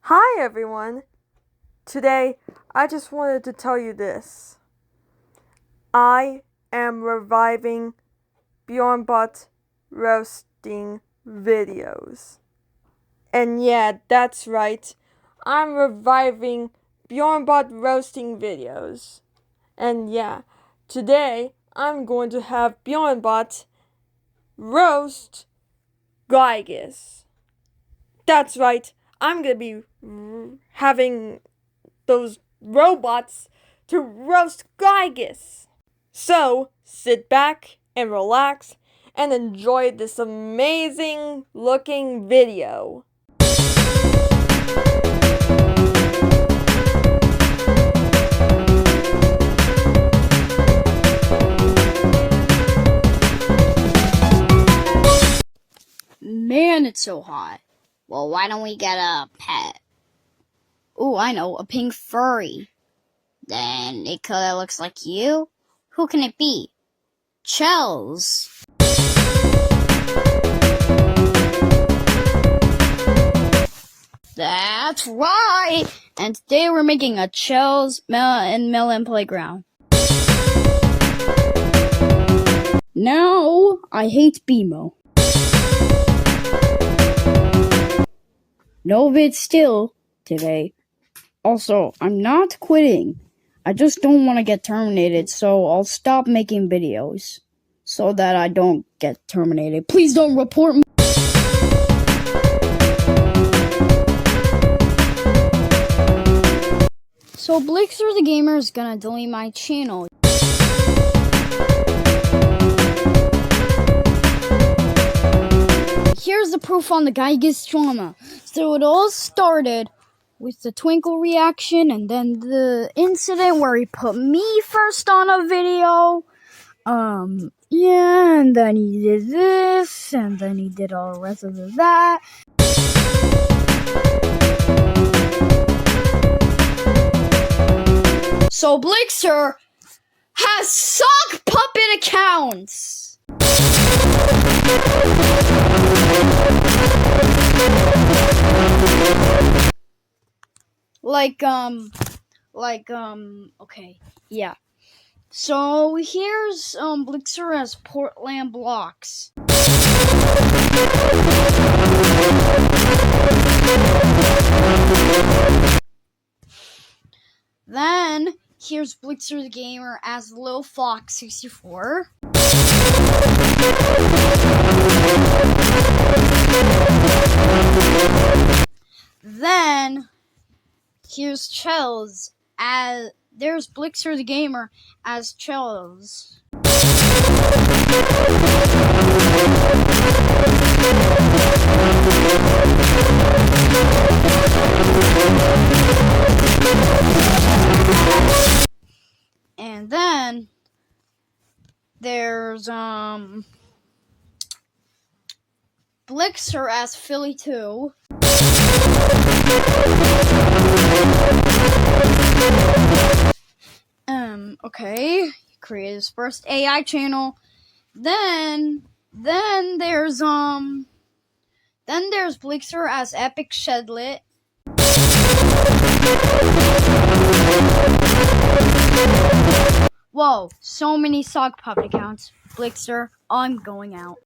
Hi everyone! Today I just wanted to tell you this. I am reviving Bjornbots roasting videos. And yeah, that's right. I'm reviving Bjornbot roasting videos. And yeah, today I'm going to have Bjornbot roast Guygas. That's right. I'm going to be having those robots to roast Guygas. So, sit back and relax and enjoy this amazing looking video. Man, it's so hot. Well, why don't we get a pet? Ooh, I know, a pink furry. Then it kinda looks like you? Who can it be? Chels. That's right! And today we're making a Chels Melon Playground. Now, I hate BMO. No vid still today. Also, I'm not quitting. I just don't want to get terminated, so I'll stop making videos so that I don't get terminated. Please don't report me. So Blixerthegamer is gonna delete my channel. Here's the proof on the Guygas drama. So it all started with the Twinkle reaction, and then the incident where he put me first on a video. Yeah, and then he did this, and then he did all the rest of that. So Blixer has Sockpuppet accounts. Okay, yeah. So here's, Blixer as Portland blocks. Then, here's Blixerthegamer as Lil Fox 64. Then, here's Chels as, there's Blixerthegamer as Chels. And then, there's, Blixer as Philly 2. Okay, he created his first AI channel. Then there's Blixer as Epic Shedlet. Whoa, so many Sockpuppet accounts. Blixer, I'm going out.